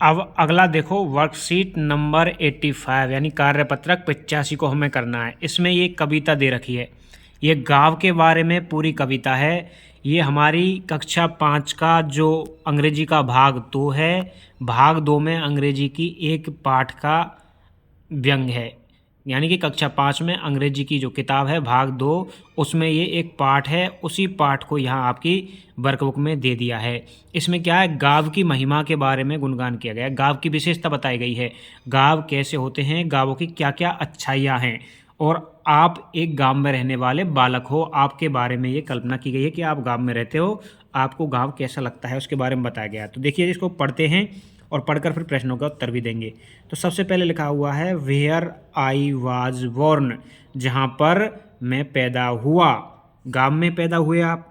अब अगला देखो वर्कशीट नंबर 85 यानी कार्यपत्रक 85 को हमें करना है। इसमें ये कविता दे रखी है, ये गाँव के बारे में पूरी कविता है। ये हमारी कक्षा 5 का जो अंग्रेजी का भाग 2 है, भाग 2 में अंग्रेजी की एक पाठ का व्यंग है। यानी कि कक्षा 5 में अंग्रेजी की जो किताब है भाग 2, उसमें ये एक पाठ है। उसी पाठ को यहाँ आपकी वर्कबुक में दे दिया है। इसमें क्या है, गाँव की महिमा के बारे में गुणगान किया गया है, गाँव की विशेषता बताई गई है, गाँव कैसे होते हैं, गाँवों की क्या क्या अच्छाइयाँ हैं, और आप एक गाँव में रहने वाले बालक हो, आपके बारे में ये कल्पना की गई है कि आप गाँव में रहते हो, आपको गाँव कैसा लगता है उसके बारे में बताया गया है। तो देखिए इसको पढ़ते हैं और पढ़कर फिर प्रश्नों का उत्तर भी देंगे। तो सबसे पहले लिखा हुआ है वेयर आई वाज बोर्न, जहाँ पर मैं पैदा हुआ, गाँव में पैदा हुए आप।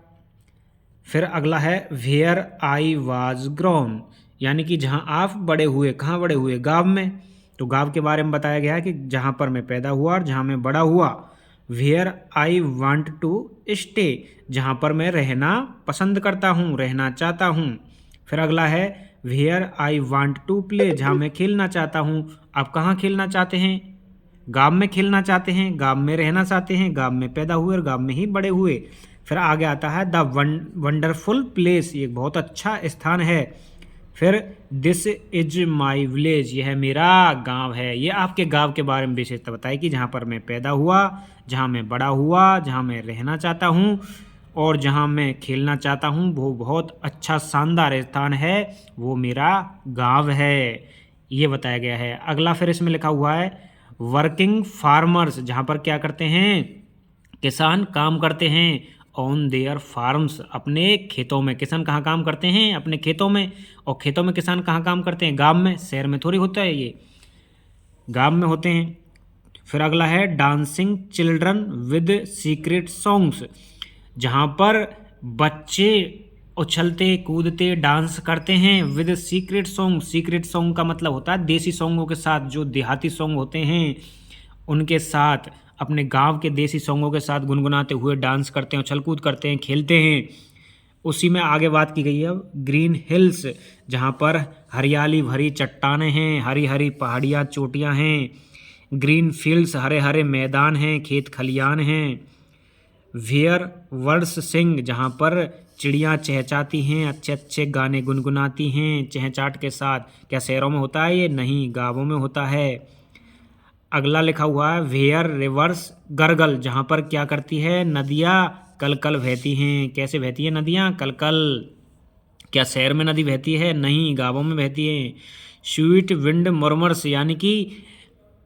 फिर अगला है वेयर आई वाज ग्रोन, यानी कि जहाँ आप बड़े हुए, कहाँ बड़े हुए, गाँव में। तो गाँव के बारे में बताया गया है कि जहाँ पर मैं पैदा हुआ और जहाँ मैं बड़ा हुआ। Where I want to stay, जहाँ पर मैं रहना पसंद करता हूँ, रहना चाहता हूँ। फिर अगला है where I want to play, जहाँ मैं खेलना चाहता हूँ। आप कहाँ खेलना चाहते हैं, गाँव में खेलना चाहते हैं, गाँव में रहना चाहते हैं, गाँव में पैदा हुए और गाँव में ही बड़े हुए। फिर आगे आता है द वंडरफुल प्लेस, ये बहुत अच्छा स्थान है। फिर दिस इज माई विलेज, यह मेरा गांव है। ये आपके गांव के बारे में विशेषता बताई कि जहाँ पर मैं पैदा हुआ, जहाँ मैं बड़ा हुआ, जहाँ मैं रहना चाहता हूँ और जहाँ मैं खेलना चाहता हूँ, वो बहुत अच्छा शानदार स्थान है, वो मेरा गांव है, ये बताया गया है। अगला फिर इसमें लिखा हुआ है वर्किंग फार्मर्स, जहाँ पर क्या करते हैं, किसान काम करते हैं। ऑन देयर फार्म्स, अपने खेतों में। किसान कहाँ काम करते हैं, अपने खेतों में। और खेतों में किसान कहाँ काम करते हैं, गांव में। शहर में थोड़ी होता है ये, गांव में होते हैं। फिर अगला है dancing children with secret songs, जहाँ पर बच्चे उछलते कूदते डांस करते हैं with secret song. Secret song का मतलब होता है देसी सॉन्गों के साथ, जो देहाती सॉन्ग होते हैं उनके साथ, अपने गांव के देसी सॉन्गों के साथ गुनगुनाते हुए डांस करते हैं, उछल कूद करते हैं, खेलते हैं। उसी में आगे बात की गई है ग्रीन हिल्स, जहाँ पर हरियाली भरी चट्टानें हैं, हरी हरी पहाड़ियाँ चोटियाँ हैं। ग्रीन फील्ड्स, हरे हरे मैदान हैं, खेत खलियान हैं। वेयर वर्ड्स सिंग, जहाँ पर चिड़ियाँ चहचाती हैं, अच्छे अच्छे गाने गुनगुनाती हैं चहचाट के साथ। क्या शहरों में होता है ये, नहीं, गाँवों में होता है। अगला लिखा हुआ है वेयर रिवर्स गरगल, जहाँ पर क्या करती है, नदियाँ कल कल बहती हैं। कैसे बहती है नदियाँ, कल कल। क्या शहर में नदी बहती है, नहीं, गाँवों में बहती है। स्वीट विंड मुरमर्स, यानी कि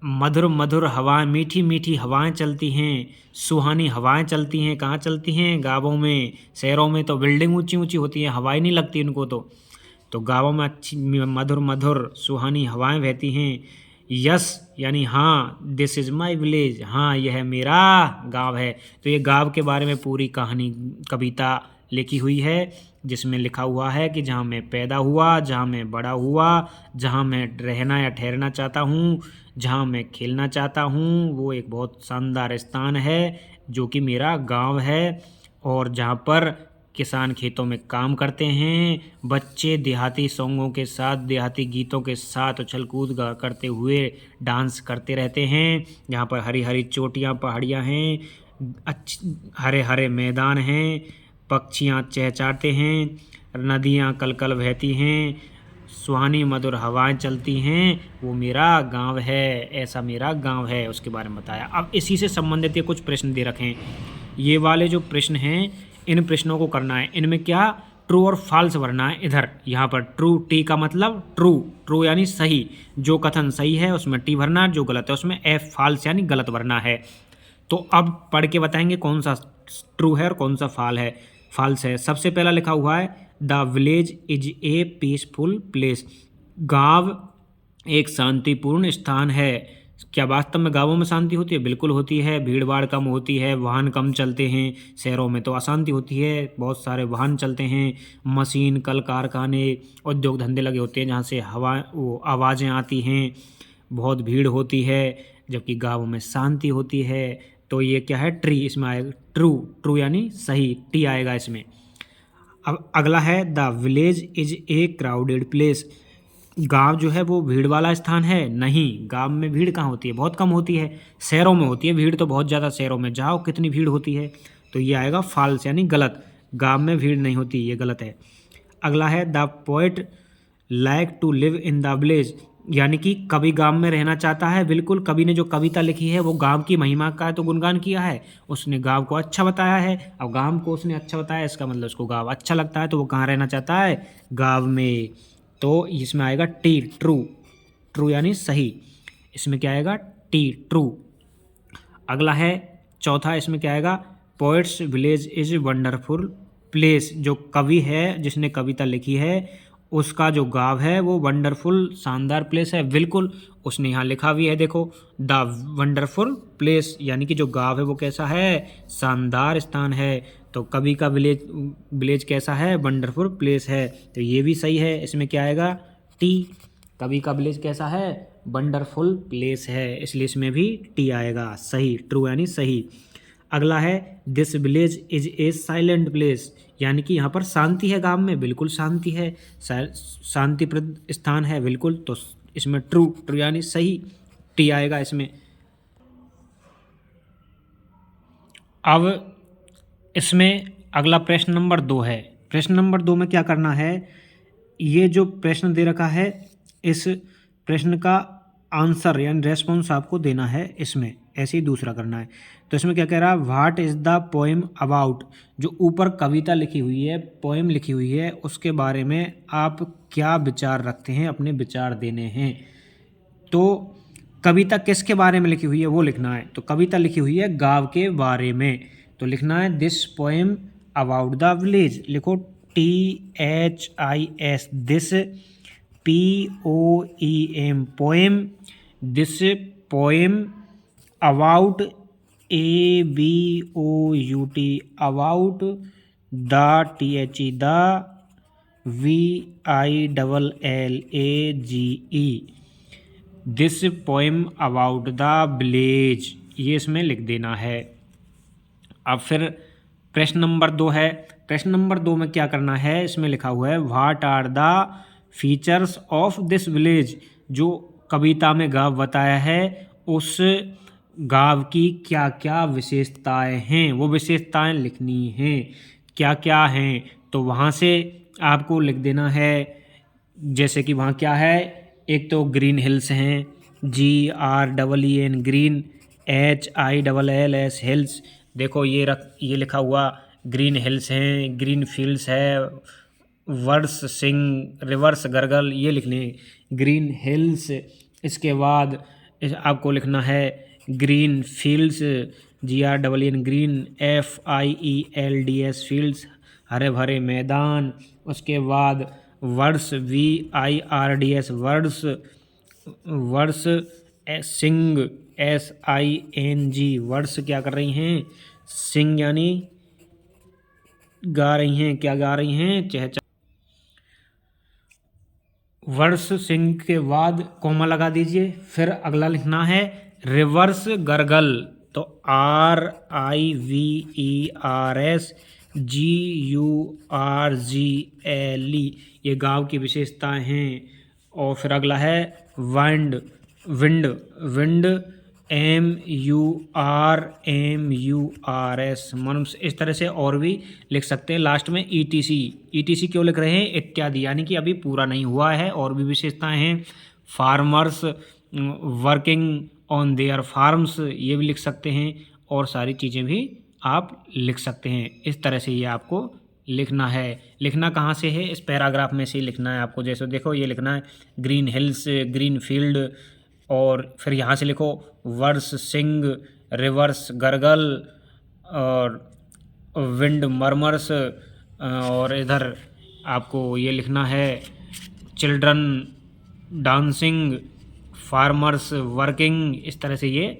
मधुर मधुर हवाएं, मीठी मीठी हवाएं चलती हैं, सुहानी हवाएं चलती हैं। कहाँ चलती हैं, गाँवों में। शहरों में तो बिल्डिंग ऊंची ऊंची होती हैं, हवाएं नहीं लगती उनको। तो गाँवों में अच्छी मधुर मधुर सुहानी हवाएं बहती हैं। यस यानी हाँ, दिस इज़ माई विलेज, हाँ यह मेरा गांव है। तो ये गांव के बारे में पूरी कहानी, कविता लिखी हुई है, जिसमें लिखा हुआ है कि जहाँ मैं पैदा हुआ, जहाँ मैं बड़ा हुआ, जहाँ मैं रहना या ठहरना चाहता हूँ, जहाँ मैं खेलना चाहता हूँ, वो एक बहुत शानदार स्थान है जो कि मेरा गांव है। और जहाँ पर किसान खेतों में काम करते हैं, बच्चे देहाती सॉन्गों के साथ, देहाती गीतों के साथ उछल कूद करते हुए डांस करते रहते हैं। यहाँ पर हरी हरी चोटियाँ पहाड़ियाँ हैं, हरे हरे मैदान हैं, पक्षियाँ चहचहाते हैं, नदियाँ कल कल बहती हैं, सुहानी मधुर हवाएं चलती हैं, वो मेरा गांव है, ऐसा मेरा गांव है, उसके बारे में बताया। अब इसी से संबंधित ये कुछ प्रश्न दे रखे हैं। ये वाले जो प्रश्न हैं, इन प्रश्नों को करना है। इनमें क्या, ट्रू और फॉल्स भरना है। इधर यहाँ पर ट्रू, टी का मतलब ट्रू, ट्रू यानी सही, जो कथन सही है उसमें टी भरना, जो गलत है उसमें एफ फॉल्स यानी गलत भरना है। तो अब पढ़ के बताएंगे कौन सा ट्रू है और कौन सा फॉल्स है। सबसे पहला लिखा हुआ है the village is a peaceful place, गांव एक शांतिपूर्ण स्थान है। क्या वास्तव में गांवों में शांति होती है, बिल्कुल होती है। भीड़ भाड़ कम होती है, वाहन कम चलते हैं। शहरों में तो अशांति होती है, बहुत सारे वाहन चलते हैं, मशीन कल कारखाने उद्योग धंधे लगे होते हैं, जहाँ से वो आवाज़ें आती हैं, बहुत भीड़ होती है। जबकि गाँव में शांति होती है। तो ये क्या है, ट्री, इसमें आएगा ट्रू, ट्रू यानी सही, टी आएगा इसमें। अब अगला है the village is a crowded place, गांव जो है वो भीड़ वाला स्थान है? नहीं, गांव में भीड़ कहाँ होती है, बहुत कम होती है। शहरों में होती है भीड़ तो बहुत ज़्यादा, शहरों में जाओ कितनी भीड़ होती है। तो ये आएगा फॉल्स यानी गलत, गांव में भीड़ नहीं होती, ये गलत है। अगला है the poet like to live in the village, यानी कि कवि गांव में रहना चाहता है। बिल्कुल, कवि ने जो कविता लिखी है वो गांव की महिमा का तो गुणगान किया है, उसने गांव को अच्छा बताया है। अब गांव को उसने अच्छा बताया, इसका मतलब उसको गांव अच्छा लगता है, तो वो कहाँ रहना चाहता है, गांव में। तो इसमें आएगा टी, ट्रू। ट्रू यानी सही, इसमें क्या आएगा, टी, ट्रू। अगला है चौथा, इसमें क्या आएगा, poets village is wonderful place, जो कवि है जिसने कविता लिखी है उसका जो गांव है वो वंडरफुल शानदार प्लेस है। बिल्कुल, उसने यहाँ लिखा भी है, देखो, द वंडरफुल प्लेस, यानी कि जो गांव है वो कैसा है, शानदार स्थान है। तो कवि का विलेज, विलेज कैसा है, वंडरफुल प्लेस है, तो ये भी सही है। इसमें क्या आएगा, टी, कवि का विलेज कैसा है, वंडरफुल प्लेस है, इसलिए इसमें भी टी आएगा, सही, ट्रू यानी सही। अगला है this village is a silent place, यानी कि यहाँ पर शांति है गांव में, बिल्कुल शांति है, शांतिप्रद स्थान है, बिल्कुल। तो इसमें ट्रू, ट्रू यानी सही, टी आएगा इसमें। अब इसमें अगला प्रश्न नंबर 2 है। प्रश्न नंबर 2 में क्या करना है, ये जो प्रश्न दे रखा है इस प्रश्न का आंसर यानी रेस्पॉन्स आपको देना है, इसमें ऐसे ही दूसरा करना है। तो इसमें क्या कह रहा है, what is the poem about, जो ऊपर कविता लिखी हुई है, पोएम लिखी हुई है, उसके बारे में आप क्या विचार रखते हैं, अपने विचार देने हैं। तो कविता किसके बारे में लिखी हुई है वो लिखना है। तो कविता लिखी हुई है गांव के बारे में, तो लिखना है this poem about the village, लिखो THIS, this POEM, poem, this poem about ABOUT, about the THE, the VILLAGE, this poem about the village, ये इसमें लिख देना है। अब फिर प्रश्न नंबर 2 है। प्रश्न नंबर 2 में क्या करना है, इसमें लिखा हुआ है what are the features of this village, जो कविता में गांव बताया है उस गांव की क्या क्या विशेषताएं हैं, वो विशेषताएं लिखनी हैं, क्या क्या हैं। तो वहाँ से आपको लिख देना है, जैसे कि वहाँ क्या है, एक तो ग्रीन हिल्स हैं, GREEN, ग्रीन, HILLS, हिल्स। देखो ये लिखा हुआ ग्रीन हिल्स हैं, ग्रीन फील्ड्स है, वर्स सिंह, रिवर्स गरगल, ये लिखने ग्रीन हिल्स। इसके बाद आपको लिखना है green fields, GREEN, green, FIELDS, fields, हरे भरे मैदान। उसके बाद birds, WIRDS, birds, birds, sing, SING, birds क्या कर रही हैं, सिंग यानी गा रही हैं, क्या गा रही हैं, चहचहा। वर्ष सिंह के बाद कॉमा लगा दीजिए, फिर अगला लिखना है रिवर्स गरगल, तो RIVERS GURGLE, ये गांव की विशेषताएं हैं। और फिर अगला है विंड, विंड, विंड MURMURS, मनुष्य। इस तरह से और भी लिख सकते हैं। लास्ट में ETC क्यों लिख रहे हैं, इत्यादि, यानी कि अभी पूरा नहीं हुआ है, और भी विशेषताएं हैं। Farmers working on their farms, ये भी लिख सकते हैं, और सारी चीज़ें भी आप लिख सकते हैं। इस तरह से ये आपको लिखना है। लिखना कहाँ से है, इस पैराग्राफ में से ही लिखना है आपको। जैसे देखो ये लिखना है ग्रीन हिल्स, ग्रीन फील्ड, और फिर यहाँ से लिखो वर्स सिंग, रिवर्स गरगल, और विंड मरमर्स, और इधर आपको ये लिखना है चिल्ड्रन डांसिंग, फार्मर्स वर्किंग, इस तरह से ये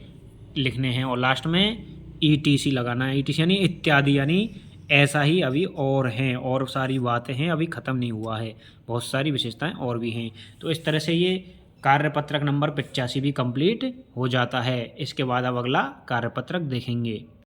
लिखने हैं। और लास्ट में ETC लगाना है। ETC यानी इत्यादि, यानी ऐसा ही अभी और हैं, और सारी बातें हैं, अभी ख़त्म नहीं हुआ है, बहुत सारी विशेषताएं और भी हैं। तो इस तरह से ये कार्यपत्रक नंबर 85 भी कंप्लीट हो जाता है। इसके बाद अब अगला कार्यपत्रक देखेंगे।